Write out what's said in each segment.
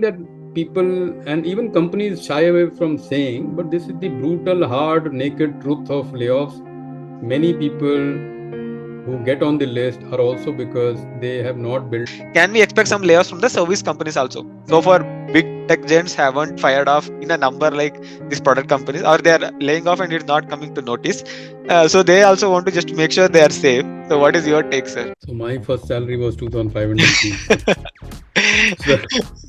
that people and even companies shy away from saying, but this is the brutal, hard, naked truth of layoffs. Many people who get on the list are also because they have not built. Can we expect some layoffs from the service companies also? So for big tech giants haven't fired off in a number like these product companies, or they are laying off and it's not coming to notice. So they also want to just make sure they are safe. So what is your take, sir? So my first salary was 2,500 rupees. So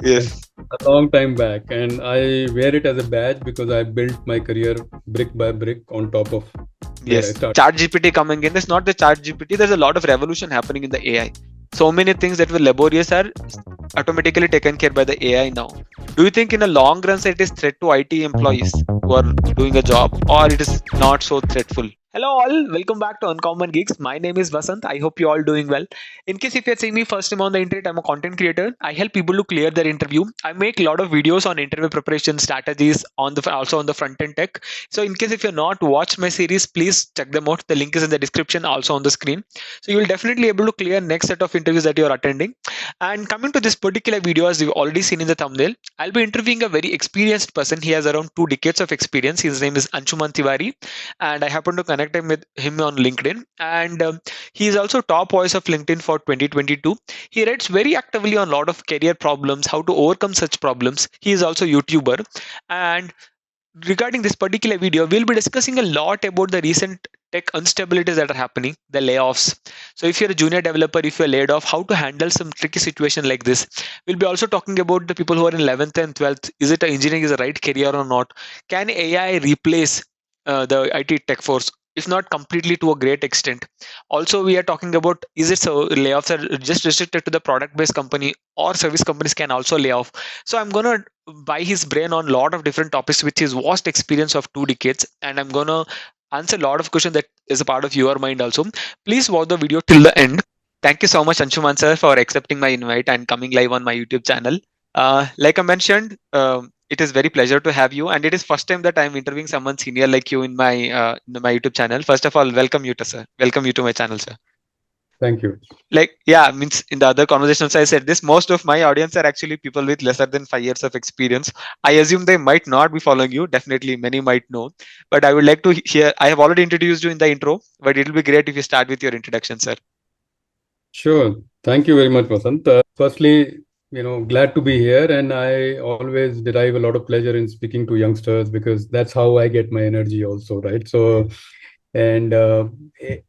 Yes. a long time back, and I wear it as a badge because I built my career brick by brick on top of where I Yes. started. ChatGPT coming in. It's not the ChatGPT. There's a lot of revolution happening in the AI. So many things that were laborious are automatically taken care by the AI now. Do you think in a long run it is threat to IT employees who are doing a job, or it is not so threatful? Hello all, welcome back to Uncommon Geeks. My name is Vasanth. I hope you all doing well. In case if you're seeing me first time on the internet, I'm a content creator. I help people to clear their interview. I make a lot of videos on interview preparation strategies on the also on the front end tech. So in case if you're not watched my series, please check them out. The link is in the description, also on the screen. So you will definitely able to clear next set of interviews that you're attending. And coming to this particular video, as you've already seen in the thumbnail, I'll be interviewing a very experienced person. He has around 2 decades of experience. His name is Anshuman Tiwari, and I happen to connect him with him on LinkedIn. And he is also top voice of LinkedIn for 2022. He writes very actively on a lot of career problems, how to overcome such problems. He is also YouTuber. And regarding this particular video, we'll be discussing a lot about the recent tech instabilities that are happening, the layoffs. So if you're a junior developer, if you're laid off, how to handle some tricky situation like this. We'll be also talking about the people who are in 11th and 12th. Is it engineering is the right career or not? Can AI replace the IT tech force? If not completely, to a great extent. Also, we are talking about, is it so layoffs are just restricted to the product based company, or service companies can also lay off? So I'm gonna buy his brain on a lot of different topics with his vast experience of 2 decades, and I'm gonna answer a lot of questions that is a part of your mind also. Please watch the video till the end. Thank you so much, Anshuman sir, for accepting my invite and coming live on my YouTube channel. Like I mentioned, it is very pleasure to have you, and it is first time that I'm interviewing someone senior like you in my YouTube channel. First of all, welcome you to sir. Welcome you to my channel, sir. Thank you. Like, yeah, means in the other conversations I said this, most of my audience are actually people with lesser than 5 years of experience. I assume they might not be following you, definitely many might know, but I would like to hear. I have already introduced you in the intro, but it will be great if you start with your introduction, sir. Sure. Thank you very much, Vasant. Firstly, glad to be here, and I always derive a lot of pleasure in speaking to youngsters because that's how I get my energy also, right? So, and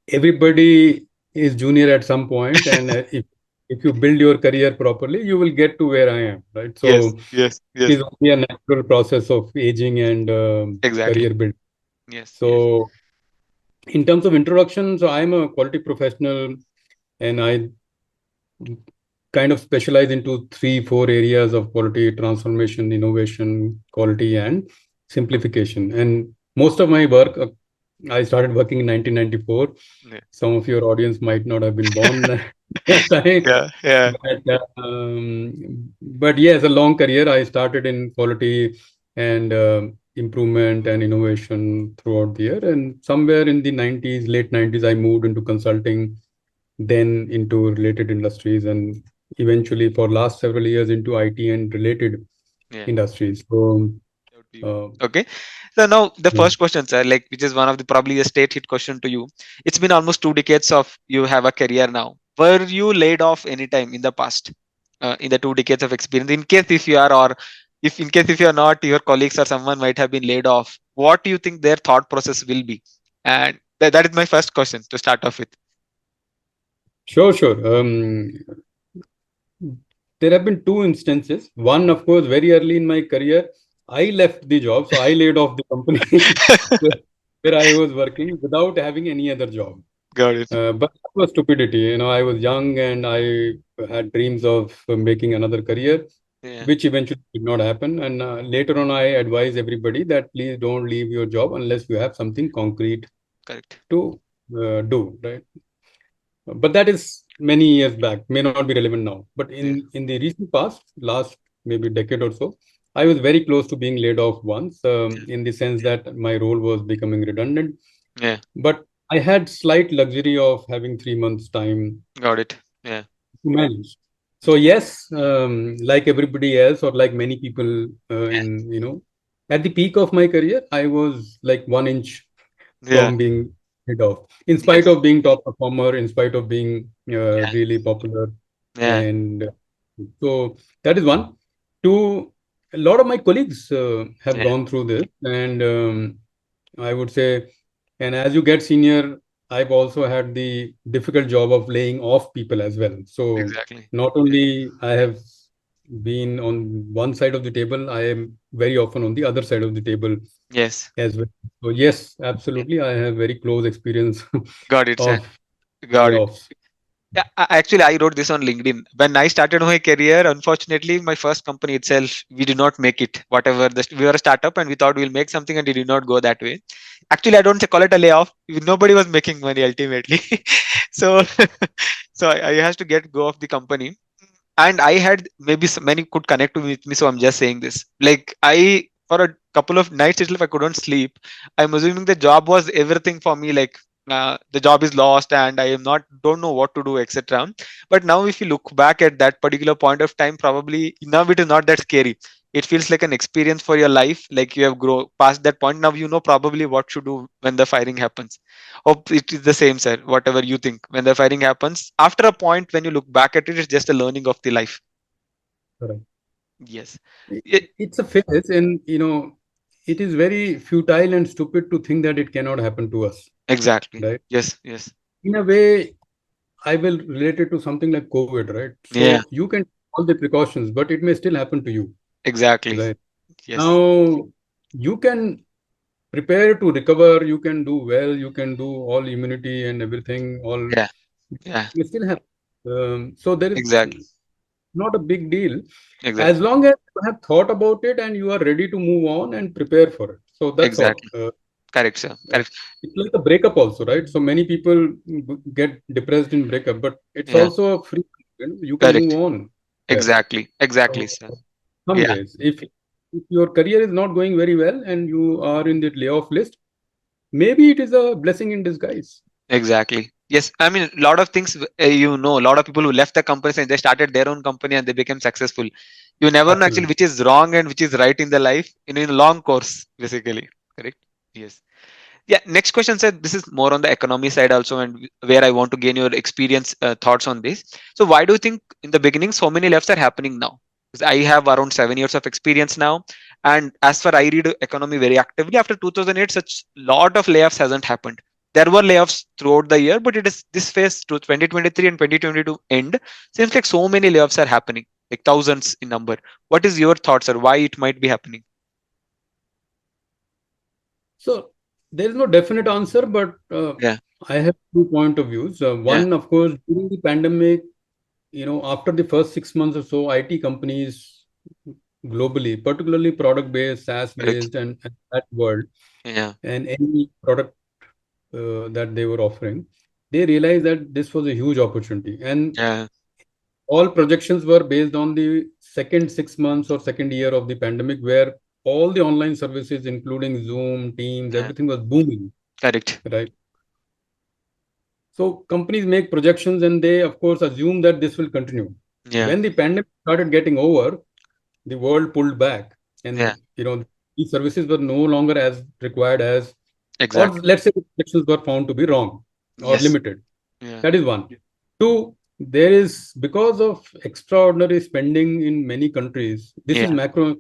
everybody is junior at some point, and if you build your career properly, you will get to where I am, right? Yes, So, yes, it yes, is only a natural process of aging and exactly. career building. Yes, yes. So, in terms of introduction, so I'm a quality professional, and I kind of specialize into 3 4 areas of quality transformation, innovation, quality, and simplification. And most of my work, I started working in 1994. Yeah, Some of your audience might not have been born that time, yeah, yeah. but yes, a long career. I started in quality and improvement and innovation throughout the year. And somewhere in the 90s, late 90s, I moved into consulting, then into related industries, and eventually for last several years into IT and related Yeah. industries. So, Over to you. uh, Okay. So now the yeah. first question, sir, like which is one of the probably a state hit question to you. It's been almost 2 decades of you have a career now. Were you laid off anytime in the past, in the 2 decades of experience? In case if you are, or if in case if you are not, your colleagues or someone might have been laid off. What do you think their thought process will be? And that is my first question to start off with. Sure, sure. There have been two instances. One, of course, very early in my career, I left the job, so I laid off the company where I was working without having any other job. Got it. But that was stupidity. I was young and I had dreams of making another career, Yeah. which eventually did not happen. And later on, I advise everybody that please don't leave your job unless you have something concrete Correct. to do, right? But that is many years back, may not be relevant now. But Yeah. in the recent past, last maybe decade or so, I was very close to being laid off once, in the sense that my role was becoming redundant. Yeah. But I had slight luxury of having 3 months time Got it. Yeah. to manage. So yes, like everybody else, or like many people Yeah, at the peak of my career, I was like 1 inch yeah, from being hit off, in spite yes, of being top performer, in spite of being yeah, really popular. yeah, And so that is one. Two, a lot of my colleagues have yeah, gone through this. And I would say, and as you get senior, I've also had the difficult job of laying off people as well. So exactly. not only I have been on one side of the table, I am very often on the other side of the table Yes, as well. So yes, yeah. absolutely, I have very close experience Got it, sir. of Got it. layoffs. Yeah, actually, I wrote this on LinkedIn. When I started my career, unfortunately, my first company itself, we did not make it. Whatever, we were a startup and we thought we'll make something and it did not go that way. Actually, I don't call it a layoff. Nobody was making money ultimately. So, so I has to get go of the company. And I had maybe many could connect with me, so I'm just saying this. Like I, for a couple of nights itself, I couldn't sleep. I'm assuming the job was everything for me. Like the job is lost, and I am not don't know what to do, etc. But now, if you look back at that particular point of time, probably now it is not that scary. It feels like an experience for your life. Like you have grown past that point. Now you know probably what to do when the firing happens. Hope it is the same, sir. Whatever you think, when the firing happens, after a point, when you look back at it, it's just a learning of the life. Correct. Yes. It- Yeah, It's a phase, and it is very futile and stupid to think that it cannot happen to us, exactly. right? Yes. Yes. In a way, I will relate it to something like COVID, right? Yeah. So you can take all the precautions, but it may still happen to you, Exactly. right? Yes. Now, you can prepare to recover, you can do well, you can do all immunity and everything, all Yeah. Yeah. may still happen. So there is Exactly. not a big deal as Exactly. long as you have thought about it and you are ready to move on and prepare for it. So that's all. Exactly. Correct, sir. And Correct. it's like a breakup also, right? So many people get depressed in breakup, but it's Yeah. also a free, you can move Correct. on. Right. Exactly. Exactly, So sir. some Yeah. ways, if your career is not going very well and you are in the layoff list, maybe it is a blessing in disguise. Exactly. Yes. I mean, a lot of things, a lot of people who left the companies and they started their own company and they became successful. You never know actually Absolutely. which is wrong and which is right in the life in a long course, basically. Correct. Yes. Yeah, next question, sir. This is more on the economy side also, and where I want to gain your experience, thoughts on this. So, why do you think in the beginning so many layoffs are happening now? Because I have around 7 years of experience now, and as far I read economy very actively, after 2008, such lot of layoffs hasn't happened. There were layoffs throughout the year, but it is this phase to 2023 and 2022 end. Seems like so many layoffs are happening, like thousands in number. What is your thoughts, sir? Why it might be happening? So there is no definite answer, but Yeah, I have two point of views. yeah, One, of course, during the pandemic, after the first 6 months or so, IT companies globally, particularly product-based, correct. SaaS-based, and that world, Yeah, and any product that they were offering, they realized that this was a huge opportunity. And yeah, all projections were based on the second 6 months or second year of the pandemic, where all the online services, including Zoom, Teams, yeah, everything was booming, correct. right? So companies make projections and they, of course, assume that this will continue. Yeah, When the pandemic started getting over, the world pulled back, yeah, and these services were no longer as required as, or exactly. let's say, the projections were found to be wrong or Yes. limited. Yeah, That is one. Two, there is because of extraordinary spending in many countries. This is yeah, macro,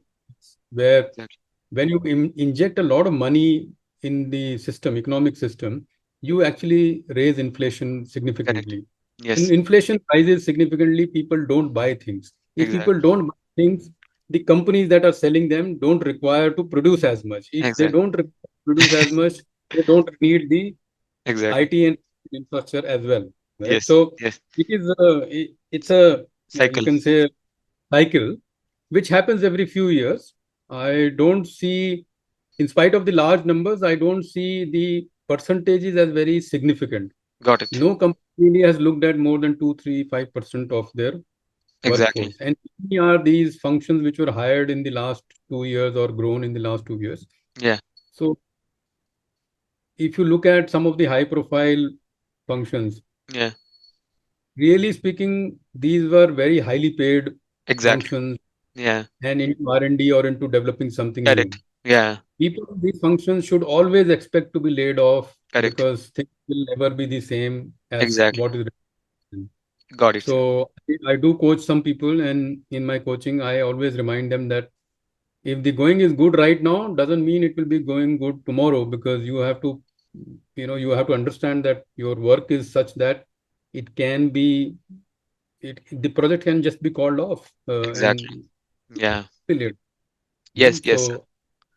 where exactly. when you inject a lot of money in the system, economic system, you actually raise inflation Correct. significantly. When Yes, inflation rises significantly, people don't buy things. If people exactly. don't buy things, the companies that are selling them don't require to produce as much. If they Exactly. don't produce as much, they don't need the Exactly. IT and infrastructure as well, right? Yes. So Yes. it's a, you Cycle. can say, cycle which happens every few years. I don't see, in spite of the large numbers, I don't see the percentages as very significant. Got it. No company really has looked at more than 2, 3, 5% of their Exactly. workforce. And many are these functions which were hired in the last 2 years or grown in the last 2 years. Yeah. So if you look at some of the high profile functions, Yeah. really speaking, these were very highly paid Exactly. functions Yeah. and into R&D or into developing something new. Correct. Yeah. People in these functions should always expect to be laid off Correct. because things will never be the same as Exactly. what is written. Got it, sir. So I do coach some people, and in my coaching, I always remind them that if the going is good right now, doesn't mean it will be going good tomorrow, because you have to understand that your work is such that it can be, the project can just be called off Exactly. and Yeah. affiliate. Yes. Yes, sir. So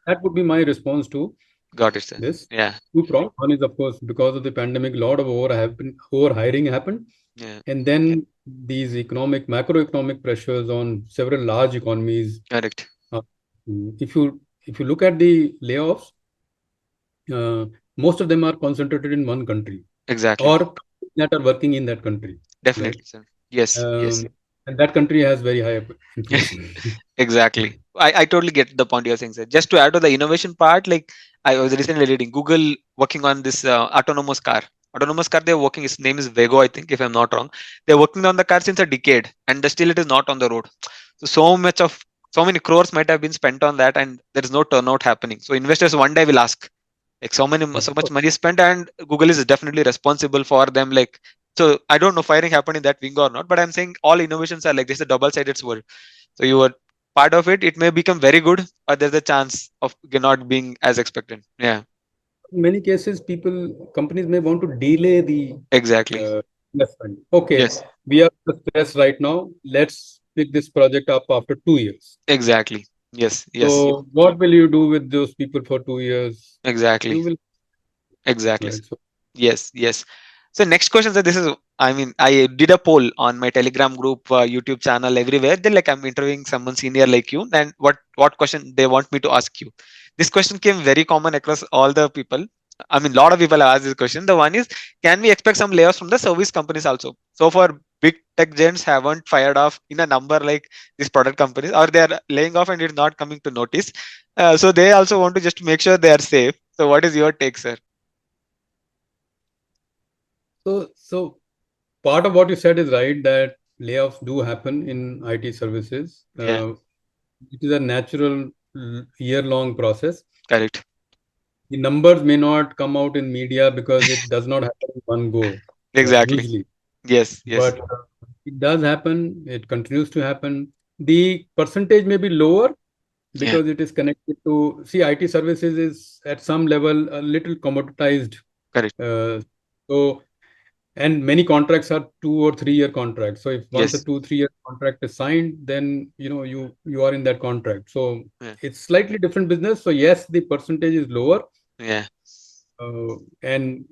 that would be my response to Got it, sir. this. Yeah. Two prong. One is, of course, because of the pandemic, a lot of over hiring happened, Yeah. and then these macroeconomic pressures on several large economies. Correct. Uh, if you look at the layoffs, uh, most of them are concentrated in one country Exactly. or that are working in that country, right? Definitely, sir. Yes. Yes. Um, and that country has very high inflation. Exactly. I totally get the point you're saying, sir. Just to add to the innovation part, like I was recently reading Google working on this autonomous car. Autonomous car they're working, his name is Vego, I think, if I'm not wrong. They're working on the car since a decade and still it is not on the road. So many crores might have been spent on that and there is no turnout happening. So investors one day will ask, like Of so much course, money is spent and Google is definitely responsible for them. Like so I don't know firing happened in that wing or not, but I'm saying all innovations are like this, a double-sided sword. So you were part of it, it may become very good, or there's a chance of not being as expected. Yeah, in many cases, companies may want to delay the exactly. investment. Okay, Yes, we are under stress right now. Let's pick this project up after 2 years. exactly. Yes, yes, So, what will you do with those people for 2 years? exactly. You will, Exactly. right? So, Yes, yes. So next question, sir. This is, I mean, I did a poll on my Telegram group, YouTube channel, everywhere. Then, like, I'm interviewing someone senior like you, and what question they want me to ask you. This question came very common across all the people. I mean, a lot of people have asked this question. The one is, can we expect some layoffs from the service companies also? So far, big tech giants haven't fired off in a number like these product companies, or they are laying off and it's not coming to notice. So they also want to just make sure they are safe. So, what is your take, sir? so part of what you said is right, that layoffs do happen in IT services. Yeah, It is a natural year-long process. correct. The numbers may not come out in media because it does not happen in one go, Exactly. usually. Yes, yes, But it does happen. It continues to happen. The percentage may be lower yeah, because it is connected to, see, IT services is at some level a little commoditized. correct. Uh, so and many contracts are 2 or 3 year contracts. So if once a Yes, 2 3 year contract is signed, then you are in that contract. So yeah, it's slightly different business. So yes, the percentage is lower, yeah, and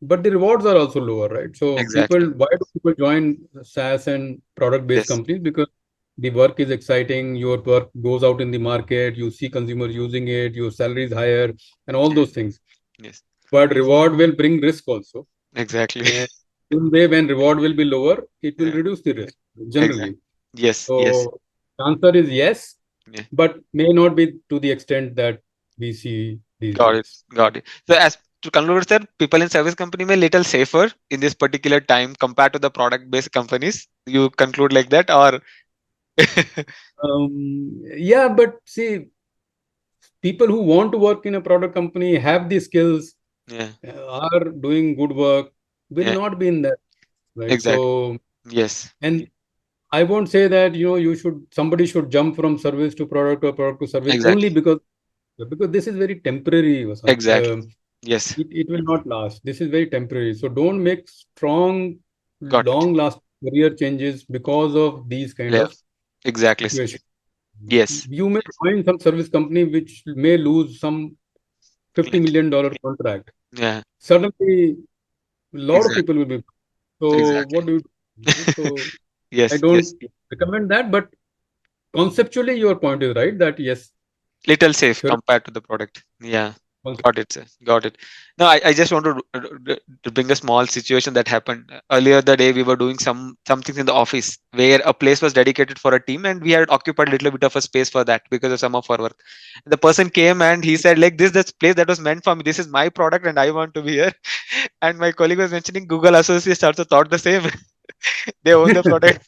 but the rewards are also lower, right? So exactly. why do people join SaaS and product based Yes, companies? Because the work is exciting, your work goes out in the market, you see consumers using it, your salary is higher, and all yeah, those things. yes, But reward will bring risk also. exactly. And in way, when reward will be lower, it will Yeah, reduce the risk exactly. generally. Yes, yes, So the answer is yes, yeah. but may not be to the extent that we see these Got it, days. got it. So as to conclude, sir, people in service company may little safer in this particular time compared to the product-based companies. You conclude like that, or Yeah, but see, people who want to work in a product company, have the skills, yeah, are doing good work, will yeah, not be in that, right? exactly. So, Yes, and I won't say that somebody should jump from service to product or product to service only exactly, because this is very temporary, Vasant. exactly. Yes, It will not last. This is very temporary. So don't make strong, got it. long last career changes because of these kind Yeah, of exactly, sir. situations. Yes, You may find some service company which may lose some $50 like, million contract. yeah, Suddenly, a lot of exactly, people will be. So exactly. what do you do? Right? So I Yes, don't yes. recommend that, but conceptually, your point is right that yes, Little safe theoretically, compared to the product. Yeah, got it, sir. Got it. No, I just want to bring a small situation that happened earlier the day. We were doing some things in the office where a place was dedicated for a team, and we had occupied a little bit of a space for that because of some of our work. The person came and he said, like, this place that was meant for me. This is my product, and I want to be here. And my colleague was mentioning Google associates also thought the same. They own the product.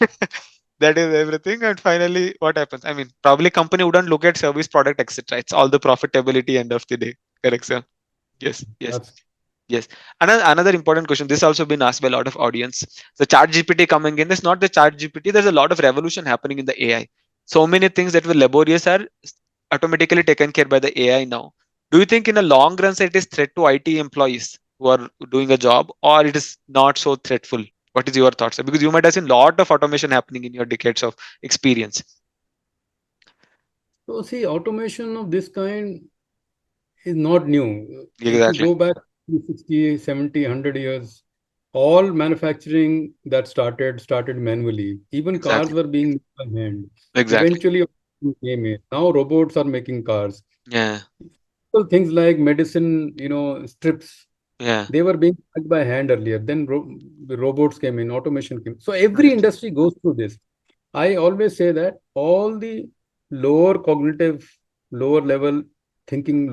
That is everything. And finally, what happens? I mean, probably company wouldn't look at service, product, etc. It's all the profitability end of the day. Correct, sir? Yes, yes. That's Yes. Another important question. This also been asked by a lot of audience. The chat GPT coming in. It's not the chat GPT. There's a lot of revolution happening in the AI. So many things that were laborious are automatically taken care by the AI now. Do you think in a long run it is threat to IT employees who are doing a job, or it is not so threatful? What is your thoughts? Because you might have seen a lot of automation happening in your decades of experience. so. See, automation of this kind is not new. If you Exactly. go back to 60, 70, 100 years, all manufacturing that started manually. Even cars Exactly. were being made by hand. Exactly. Eventually, automation came in. Now robots are making cars. Yeah. So things like medicine, strips, Yeah. they were being packed by hand earlier. Then the robots came in, automation came. So every Correct. industry goes through this. I always say that all the lower cognitive, lower thinking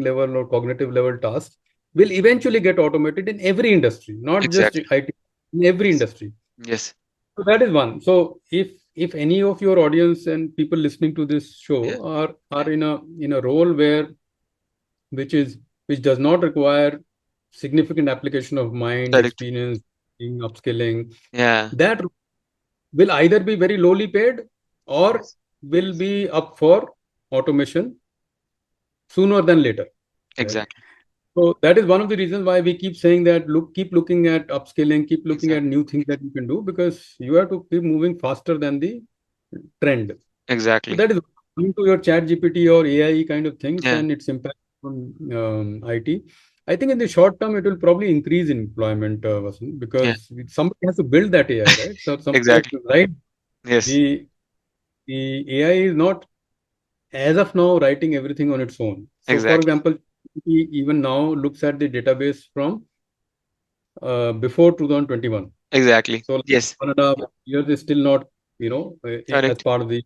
level or cognitive level tasks will eventually get automated in every industry, not just Exactly. in IT, in every Yes. industry. Yes. So that is one. So if any of your audience and people listening to this Yeah. show are in a role which does not require significant application of mind, Correct. experience, upskilling, Yeah. that will either be very lowly paid or Yes. will be up for automation sooner than later, right? Exactly. So that is one of the reasons why we keep saying that keep looking at upskilling, keep looking at Exactly. new things that you can do because you have to keep moving faster than the trend. So Exactly. that is coming to your chat GPT or AI kind of things Yeah. and its impact on IT. I think in the short term, it will probably increase in employment, Vasanth, Yeah. because somebody has to build that AI, right? So somebody has Exactly. to write. Yes. The, the AI is not, as of now, writing everything on its own. So, for Exactly. example, he even now looks at the database from before 2021. Exactly. So, Yes. 1.5 years is still not, as Correct. part of the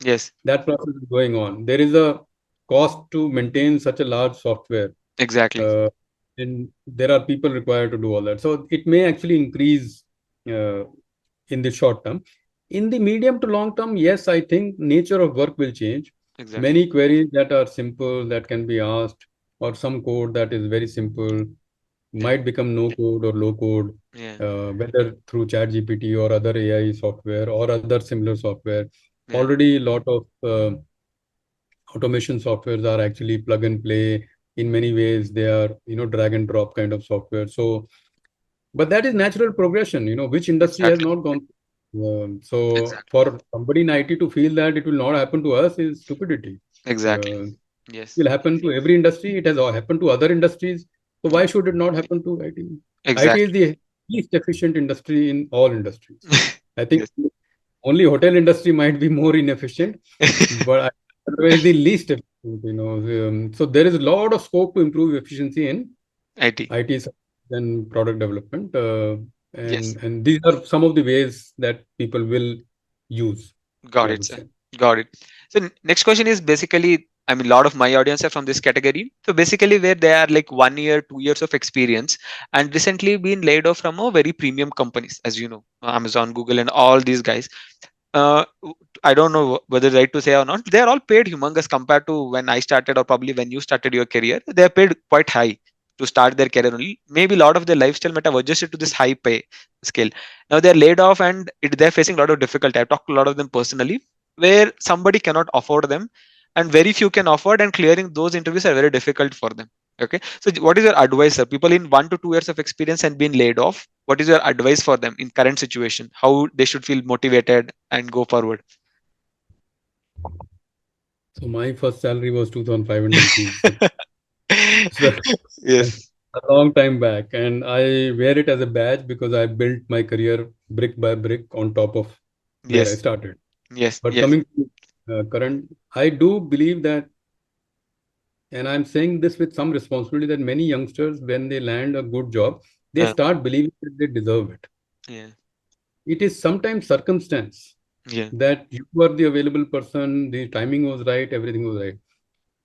Yes. that process is going on. There is a cost to maintain such a large software, Exactly. uh, and there are people required to do all that. So it may actually increase uh, in the short term. In the medium to long term, yes, I think nature of work will change. Exactly. Many queries that are simple that can be asked, or some code that is very simple, Yeah. might become no code or low code, Yeah. whether through ChatGPT or other AI software or other similar software. Yeah. Already, a lot of automation softwares are actually plug and play. In many ways, they are drag and drop kind of software. So, but that is natural progression. Which industry has Exactly. not gone? So, Exactly. for somebody in IT to feel that it will not happen to us is stupidity. Exactly. Uh, Yes. will happen to every industry. It has happened to other industries. So Yeah. why should it not happen to IT? IT is Exactly. the least efficient industry in all industries. I think Yes. only hotel industry might be more inefficient, but otherwise the least efficient. So there is a lot of scope to improve efficiency in IT. IT and product development, Yes. and these are some of the ways that people will use, Got I it, would sir. say. Got it. So next question is basically, I mean, a lot of my audience are from this category. So basically, where they are like 1 year, 2 years of experience, and recently been laid off from a very premium companies, as you know, Amazon, Google, and all these guys. I don't know whether it's right to say or not. They are all paid humongous compared to when I started, or probably when you started your career. They are paid quite high to start their career only. Maybe a lot of their lifestyle might have adjusted to this high pay scale. Now they're laid off and they're facing a lot of difficulty. I've talked to a lot of them personally, where somebody cannot afford them, and very few can afford, and clearing those interviews are very difficult for them. Okay, so what is your advice, sir? People in 1 to 2 years of experience and being laid off, what is your advice for them in current situation? How they should feel motivated and go forward? So my first salary was 2,500 rupees. So it's Yes, a long time back, and I wear it as a badge because I built my career brick by brick on top of where I yes, started. yes, But yes. coming to current, I do believe that, and I'm saying this with some responsibility, that many youngsters, when they land a good job, they uh, start believing that they deserve it. yeah, It is sometimes circumstance yeah, that you were the available person, the timing was right, everything was right.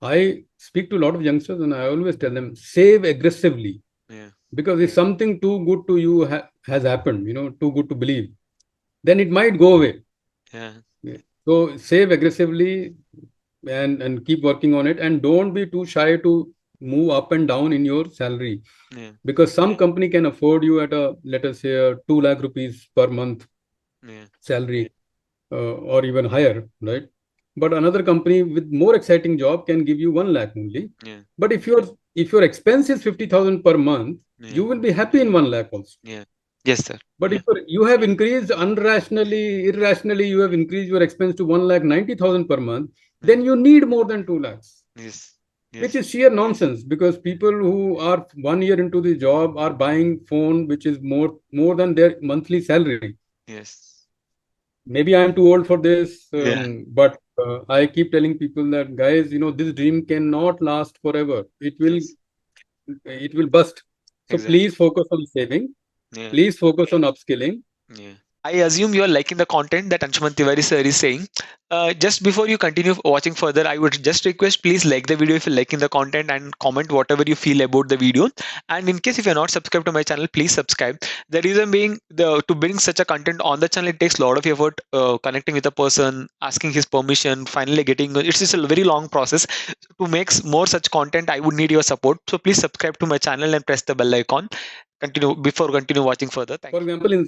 I speak to a lot of youngsters and I always tell them save aggressively, yeah, Because if something too good to you has happened, too good to believe, then it might go away. Yeah. Yeah. So save aggressively and keep working on it, and don't be too shy to move up and down in your salary, Yeah. because some company can afford you at a, let us say, a 2 lakh rupees per month Yeah. salary, or even higher, right? But another company with more exciting job can give you 1 lakh only. Yeah. But if your expense is 50,000 per month, you Yeah. will be happy in 1 lakh also. Yeah. Yes, sir. But if you have increased irrationally, you have increased your expense to 1,90,000 per month, Yeah. then you need more than 2 lakhs, Yes. which Yes. is sheer nonsense, because people who are 1 year into the job are buying phone which is more than their monthly salary. Yes. Maybe I'm too old for this, Yeah. but I keep telling people that, guys, this dream cannot last forever. Yes. It will bust. So please Exactly. focus on saving. Yeah. Please focus on upskilling. Yeah. I assume you are liking the content that Anshuman Tiwari sir is saying. Just before you continue watching further, I would just request please like the video if you're liking the content and comment whatever you feel about the video. And in case if you're not subscribed to my channel, please subscribe. The reason being, the to bring such a content on the channel, it takes a lot of effort. Connecting with a person, asking his permission, finally getting it's just a very long process. To make more such content, I would need your support. So please subscribe to my channel and press the bell icon. Continue watching further. For Thank you. example, in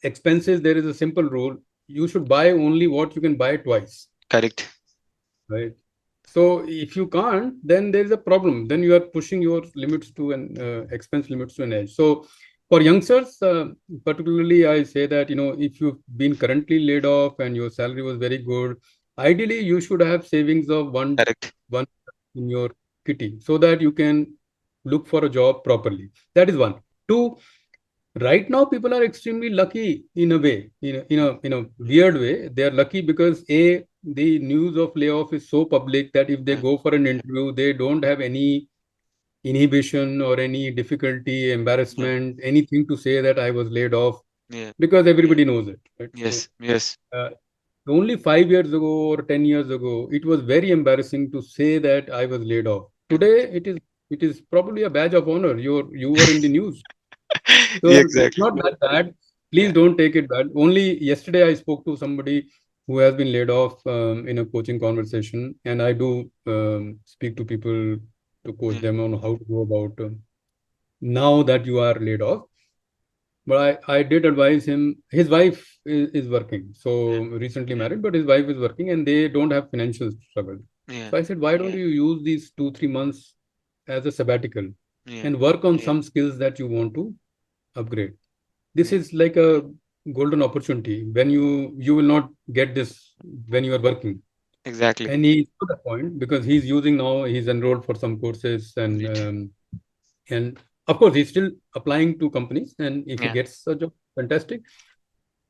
expenses, there is a simple rule. You should buy only what you can buy twice, Correct. right? So if you can't, then there is a problem. Then you are pushing your limits to an expense limits to an edge. So for youngsters, particularly, I say that, if you've been currently laid off and your salary was very good, ideally you should have savings of Correct. one in your kitty, so that you can look for a job properly. That is one. Two, right now people are extremely lucky in a way, in a weird way. They are lucky because the news of layoff is so public that if they Yeah. go for an interview, they don't have any inhibition or any difficulty, Yeah. embarrassment, anything to say that I was laid off, Yeah. because everybody knows it, right? So Yes. Yes. uh, only 5 years ago or 10 years ago, it was very embarrassing to say that I was laid off. Today Correct. it is probably a badge of honor. You were in the news. So Yeah, it's exactly. not that bad. Please Yeah. don't take it bad. Only yesterday I spoke to somebody who has been laid off in a coaching conversation, and I do speak to people to coach Yeah. them on how to go about now that you are laid off. But I did advise him. His wife is working, so Yeah. recently married, but his wife is working, and they don't have financial struggle. Yeah. So I said, why don't you use these 2 3 months as a sabbatical Yeah. and work on some skills that you want to upgrade? This Yeah. is like a golden opportunity when you will not get this when you are working. Exactly. And he's to the point, because he's using now, he's enrolled for some courses, Great. and of course he's still applying to companies, and if he Yeah. gets a job, fantastic.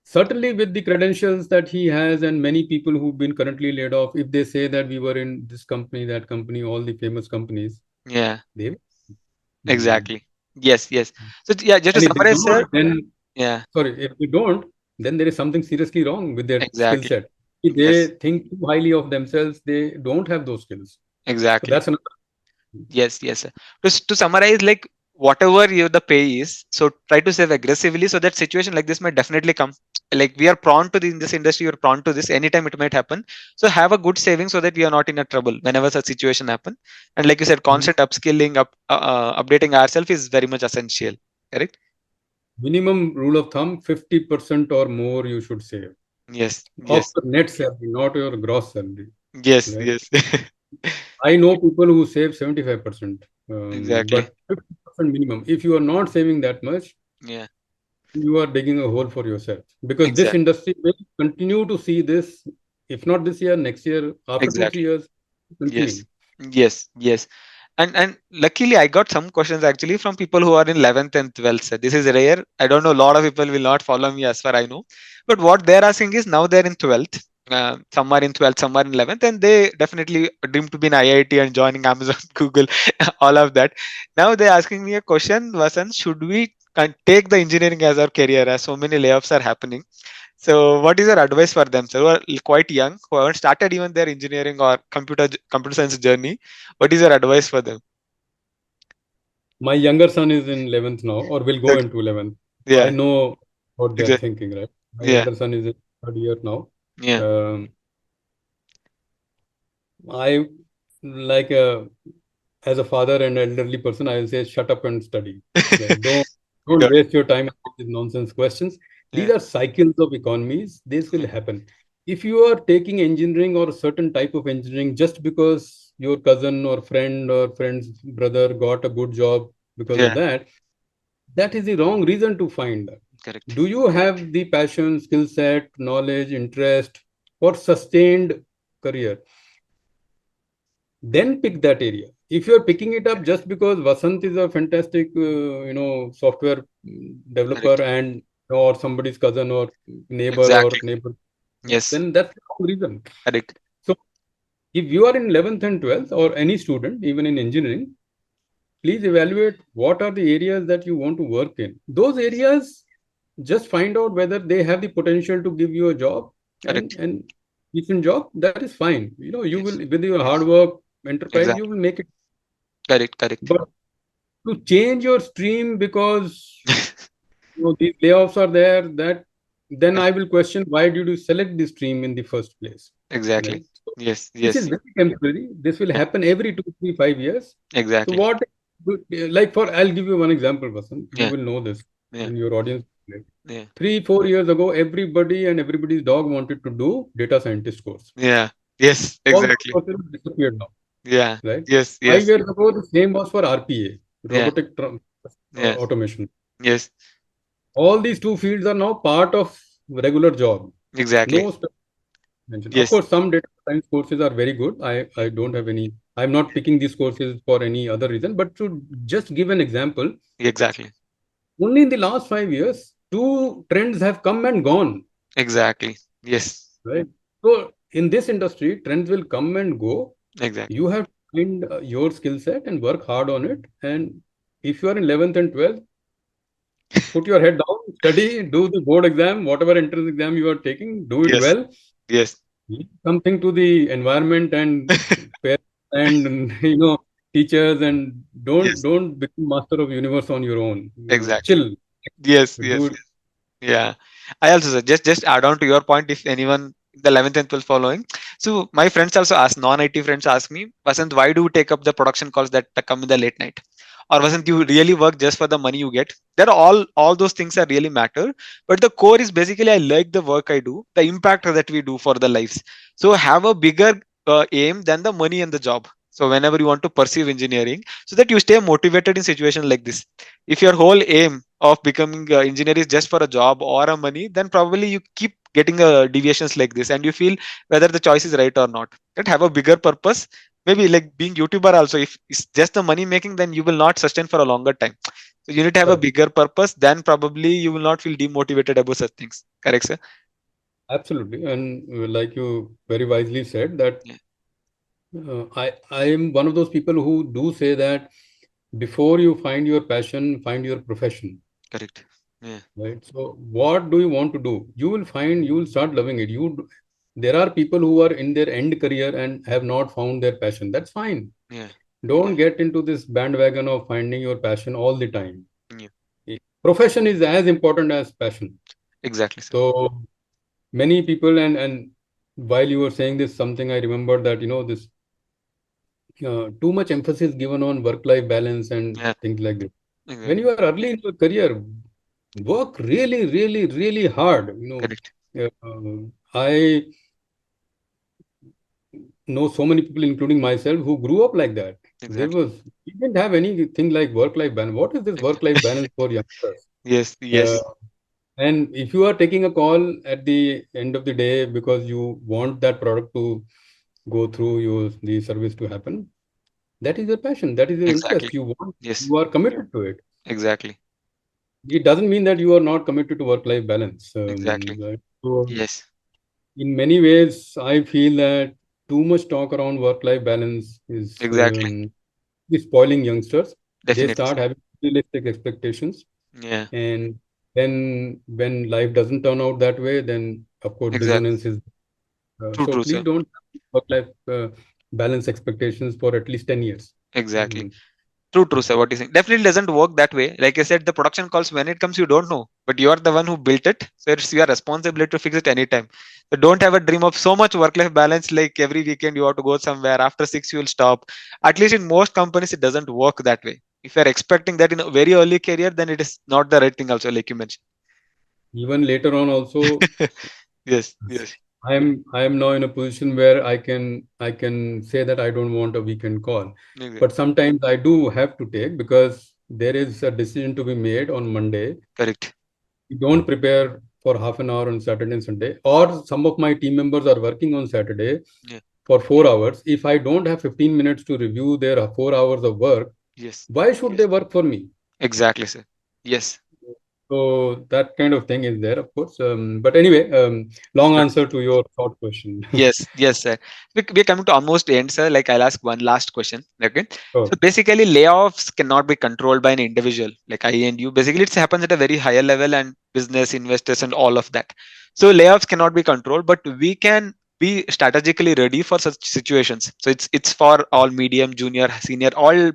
Certainly with the credentials that he has, and many people who've been currently laid off, if they say that we were in this company, that company, all the famous companies, Yeah. they mm, Exactly. Yes. Yes. So yeah, just to and if they summarize, sir. don't, then Yeah. sorry, if they don't, then there is something seriously wrong with their skill Exactly. set. If they Yes. think too highly of themselves, they don't have those skills. So Exactly. that's another. Yes, yes, sir. To summarize, like whatever you the pay is, so try to save aggressively so that situation like this might definitely come. Like we are prone to in this industry, you're prone to this. Anytime it might happen. So have a good saving so that we are not in a trouble whenever such situation happen. And like you said, Mhm. constant upskilling, updating ourselves is very much essential. Correct? Minimum rule of thumb, 50% or more you should save Yes, of yes, your net salary, not your gross salary, yes, right? yes. I know people who save 75%, Exactly. but 50% minimum. If you are not saving that much, Yeah, you are digging a hole for yourself, because this exactly. industry will continue to see this, if not this year, next year, after two, three Exactly. years, Yes, continuing. yes, yes. And luckily I got some questions actually from people who are in 11th and 12th. So this is rare. I don't know, a lot of people will not follow me as far I know. But what they're asking is now they're in 12th. Some are in 12th, some are in 11th, and they definitely dream to be in IIT and joining Amazon, Google, all of that. Now they're asking me a question, Vasan, should we take the engineering as our career as so many layoffs are happening? So, what is your advice for them, sir, who are quite young, who haven't started even their engineering or computer science journey? What is your advice for them? My younger son is in 11th now, or will go Okay. into 11th. So I Yeah. know what they're Exactly. thinking, right? My Yeah. younger son is in third year now. Yeah. Um, I like as a father and elderly person, I will say, shut up and study. Like, don't Got waste your time with nonsense questions. it. These Yeah. are cycles of economies. This will Yeah. happen. If you are taking engineering or a certain type of engineering just because your cousin or friend or friend's brother got a good job because of Yeah. that, that is the wrong reason to find. Correct. Do you have the passion, skill set, knowledge, interest for sustained career? Then pick that area. If you're picking it up just because Vasanth is a fantastic, software developer Correct. and or somebody's cousin or Exactly. neighbor, Yes. then that's the wrong reason. Correct. So if you are in 11th and 12th or any student, even in engineering, please evaluate what are the areas that you want to work in. Those areas, just find out whether they have the potential to give you a job Correct. and decent job. That is fine. You will Yes. with your hard Yes. work, enterprise, you Exactly. will make it. Correct. Correct. But to change your stream because these layoffs are there, that then I will question why did you select this stream in the first place, Exactly. right? So Yes. this is Yes. very temporary. This will Yeah. happen every 2, 3, 5 years. So Exactly. what, like for I'll give you one example, Vasan. You Yeah. will know this, Yeah. and your audience. Will. Yeah. 3, 4 years ago, everybody and everybody's dog wanted to do data scientist course. Yeah. Yes. All those Exactly. courses have disappeared now, Yeah. right? Yes. Five Yes. years ago, the same was for RPA, Yeah. robotic Yeah. automation. Yes. All these two fields are now part of regular job. Exactly. No special mention. Of Yes. course, some data science courses are very good. I don't have any. I'm not picking these courses for any other reason, but to just give an example, Exactly. only in the last 5 years, two trends have come and gone. Exactly. Yes. Right. So in this industry, trends will come and go. Exactly. You have to find your skill set and work hard on it. And if you are in 11th and 12th, put your head down, study, do the board exam, whatever entrance exam you are taking, do it Yes. well. Yes. Leave something to the environment and parents and teachers, and don't Yes. don't become master of universe on your own. Exactly. Chill, Yes. do Yes. it. Yeah, I also just add on to your point. If anyone the 11th and 12th following, so my friends also ask non-IT friends ask me, Vasant, why do you take up the production calls that come in the late night? Or Vasant, you really work just for the money you get? There are all those things that really matter, but the core is basically I like the work I do, the impact that we do for the lives. So have a bigger aim than the money and the job. So whenever you want to pursue engineering, so that you stay motivated in situations like this. If your whole aim of becoming an engineer is just for a job or a money, then probably you keep getting deviations like this and you feel whether the choice is right or not. That have a bigger purpose. Maybe like being YouTuber also, if it's just the money making, then you will not sustain for a longer time. So you need to have a Correct. bigger purpose, then probably you will not feel demotivated about such things. Correct, sir? Absolutely. And like you very wisely said, that Yeah, I am one of those people who do say that before you find your passion, find your profession. correct. Yeah, Right. So what do you want to do? You will start loving it. There are people who are in their end career and have not found their passion. That's fine. yeah, Don't get into this bandwagon of finding your passion all the time. yeah. Profession is as important as passion. Exactly, sir. So many people, and while you were saying this, something I remember that, this too much emphasis given on work-life balance and Yeah, things like this. When exactly. you are early in your career, work really, really, really hard. Correct. I know so many people, including myself, who grew up like that. Exactly. We didn't have anything like work-life balance. What is this work-life Exactly. balance for youngsters? Yes, Uh, yes, and if you are taking a call at the end of the day because you want that product to go through, the service to happen, that is your passion. That is your exactly. interest. Yes, You are committed to it. exactly. It doesn't mean that you are not committed to work-life balance. Exactly. Right? So Yes, in many ways, I feel that too much talk around work-life balance exactly. is spoiling youngsters. They Definitely, start sir. having realistic expectations, Yeah, and then when life doesn't turn out that way, then of course exactly. dissonance is. True, So true, please sir. don't have work-life balance expectations for at least 10 years. Exactly. Mm. True, true, sir. What you saying definitely doesn't work that way. Like I said, the production calls when it comes, you don't know, but you are the one who built it, so it's your responsibility to fix it anytime. So don't have a dream of so much work-life balance. Like every weekend you have to go somewhere. After 6 you will stop. At least in most companies, it doesn't work that way. If you are expecting that in a very early career, then it is not the right thing. Also, like you mentioned. Even later on also, Yes, yes, I am now in a position where I can say that I don't want a weekend call. exactly. But sometimes I do have to take because there is a decision to be made on Monday. Correct. You don't prepare for half an hour on Saturday and Sunday, or some of my team members are working on Saturday Yeah. for 4 hours. If I don't have 15 minutes to review their 4 hours of work, Yes. why should they work for me? Exactly, sir. Yes. So that kind of thing is there, of course. But anyway, long answer to your short question. Yes, yes, sir. We're coming to almost end, sir. Like I'll ask one last question. Okay. So So basically, layoffs cannot be controlled by an individual like I and you. Basically, it happens at a very higher level and business investors and all of that. So layoffs cannot be controlled, but we can be strategically ready for such situations. So it's for all medium, junior, senior, all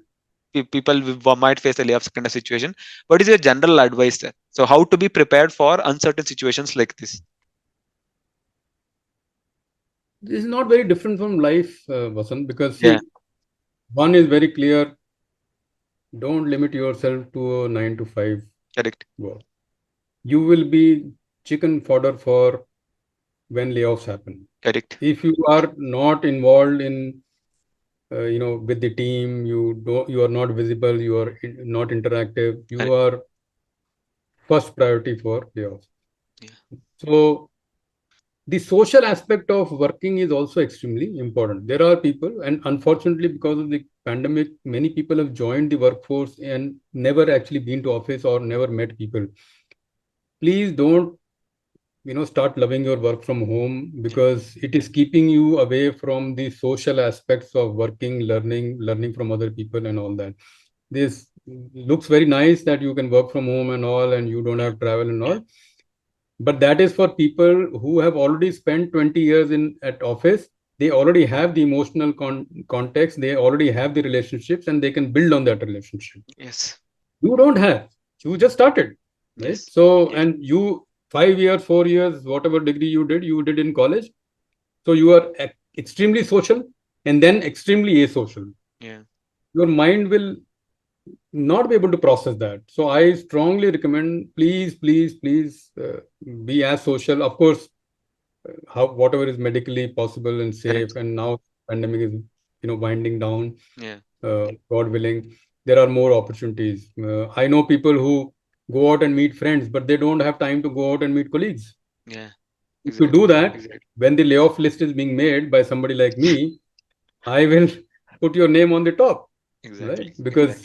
people might face a layoffs kind of situation. What is your general advice, sir? So how to be prepared for uncertain situations like this? this is not very different from life, Vasant, because Yeah. see, one is very clear: don't limit yourself to a 9 to 5 Correct. work. You will be chicken fodder for when layoffs happen. Correct. If you are not involved in, with the team, you are not visible, you are not interactive, you Correct. are first priority for layoffs. Yeah. So the social aspect of working is also extremely important. There are people, and unfortunately, because of the pandemic, many people have joined the workforce and never actually been to office or never met people. Please don't, start loving your work from home Yeah. because it is keeping you away from the social aspects of working, learning from other people, and all that. This looks very nice that you can work from home and all, and you don't Yeah. have travel and all, but that is for people who have already spent 20 years in at office. They already have the emotional context, they already have the relationships, and they can build on that relationship. Yes. You don't have. You just started, right? Yes. So, and you 5 years, 4 years, whatever degree you did in college. So you are extremely social and then extremely asocial. Yeah. Your mind will not be able to process that. So I strongly recommend, please, please, please, be as social. Of course, how whatever is medically possible and safe. Correct. And now pandemic is, winding down. Yeah. God willing, there are more opportunities. I know people who go out and meet friends, but they don't have time to go out and meet colleagues. Yeah. If you Exactly. do that, when the layoff list is being made by somebody like me, I will put your name on the top, right? Exactly. Because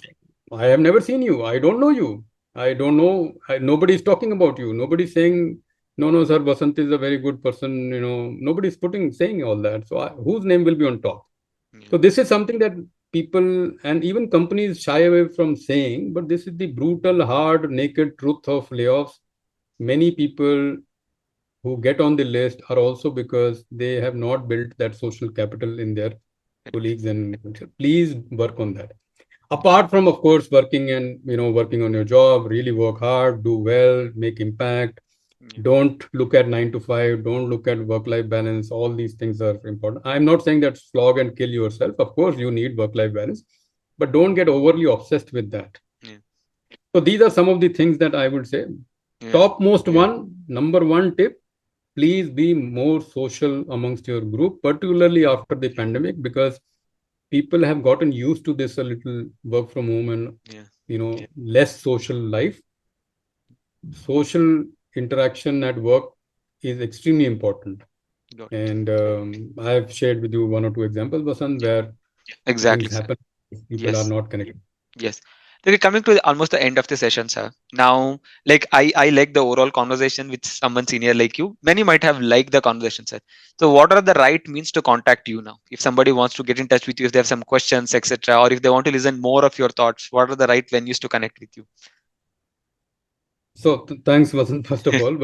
I have never seen you. I don't know you. I don't know. Nobody is talking about you. Nobody's saying, no, no, sir, Vasanth is a very good person. Nobody's saying all that. So whose name will be on top? Yeah. So this is something that people and even companies shy away from saying, but this is the brutal, hard, naked truth of layoffs. Many people who get on the list are also because they have not built that social capital in their Correct. colleagues, and please work on that. Apart from, of course, working and working on your job, really work hard, do well, make impact. Yeah. Don't look at 9 to 5, don't look at work-life balance. All these things are important. I'm not saying that slog and kill yourself. Of course you need work-life balance, but don't get overly obsessed with that. Yeah. So these are some of the things that I would say. Yeah. Topmost one, number one tip: please be more social amongst your group, particularly after the pandemic, because people have gotten used to this a little work from home and Yeah. less social life. Social interaction at work is extremely important. Got it. And I have shared with you one or two examples, Vasan, Yeah. where Exactly, things sir. happen if people are Yes. not connected. Yes. So we're coming to almost the end of the session, sir. Now, like I like the overall conversation with someone senior like you. Many might have liked the conversation, sir. So what are the right means to contact you now? If somebody wants to get in touch with you, if they have some questions, etc., or if they want to listen more of your thoughts, what are the right venues to connect with you? So thanks, Vasan, first of all.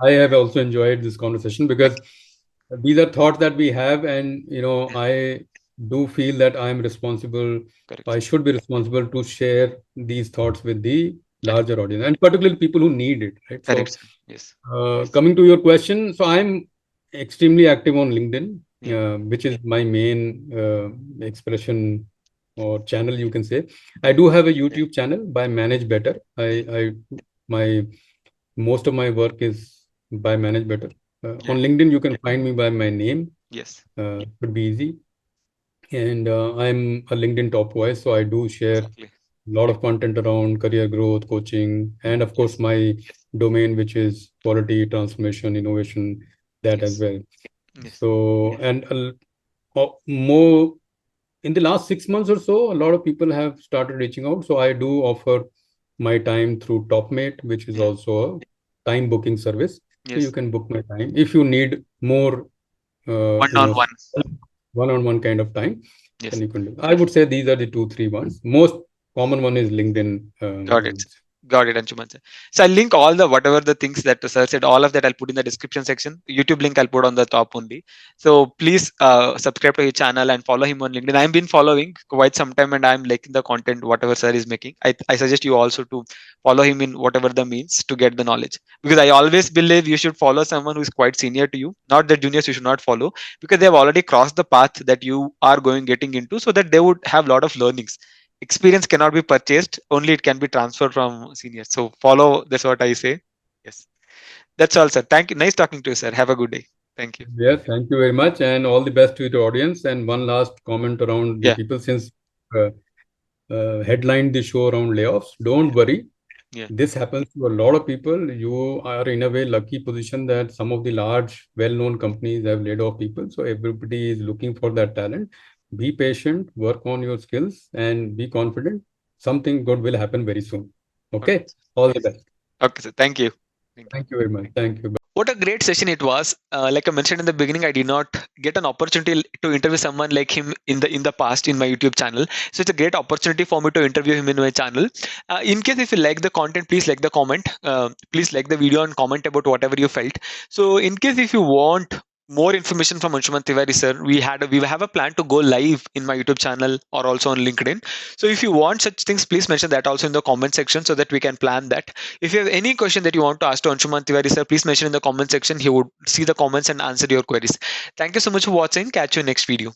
I have also enjoyed this conversation because these are thoughts that we have, and Yeah. do feel that I am responsible, Correct, I sir. should be responsible to share these thoughts with the Correct. larger audience, and particularly people who need it, right? Correct, So, sir. Yes. coming to your question, so I'm extremely active on LinkedIn, Yeah. which is my main expression or channel, you can say. I Yeah. do have a YouTube channel by Manage Better. Yeah. My most of my work is by Manage Better. Yeah. On LinkedIn, you can find me by my name. Yes. Could be easy. And I'm a LinkedIn top voice, so I do share a Exactly. lot of content around career growth, coaching, and of course Yes. my domain, which is quality, transformation, innovation, that as Yes. well. Yes. So, and more in the last 6 months or so, a lot of people have started reaching out. So I do offer my time through TopMate, which is Yeah. also a time booking service. So you Yes. can book my time if you need more, One you on know, one. one-on-one kind of time, then Yes. you can do. I would say these are the two, three ones. Most common one is LinkedIn. Got I it. would say. Got it, Anshuman sir. So I'll link all the whatever the things that the sir said, all of that I'll put in the description section. YouTube link I'll put on the top only. So please subscribe to his channel and follow him on LinkedIn. I've been following quite some time and I'm liking the content whatever sir is making. I suggest you also to follow him in whatever the means to get the knowledge. Because I always believe you should follow someone who is quite senior to you, not the juniors you should not follow, because they have already crossed the path that you are going getting into, so that they would have a lot of learnings. Experience cannot be purchased, only it can be transferred from seniors. So follow, that's what I say. Yes, that's all, sir. Thank you, nice talking to you, sir. Have a good day. Thank you. Yes, thank you very much, and all the best to the audience. And one last comment around the Yeah. people, since uh, headlined the show around layoffs. Yeah. Don't worry. Yeah. This happens to a lot of people. You are in a way lucky position that some of the large, well-known companies have laid off people. So everybody is looking for that talent. Be patient, work on your skills, and be confident. Something good will happen very soon. Okay, Okay? sir. All the Yes. best. Okay, sir. Thank you. Thank you. Thank you very much. Thank you. What a great session it was. Like I mentioned in the beginning, I did not get an opportunity to interview someone like him in the past in my YouTube channel. So it's a great opportunity for me to interview him in my channel. In case if you like the content, please like the comment. Please like the video and comment about whatever you felt. So in case if you want more information from Anshuman Tiwari sir, we have a plan to go live in my YouTube channel or also on LinkedIn. So if you want such things, please mention that also in the comment section so that we can plan that. If you have any question that you want to ask to Anshuman Tiwari sir, please mention in the comment section. He would see the comments and answer your queries. Thank you so much for watching. Catch you next video.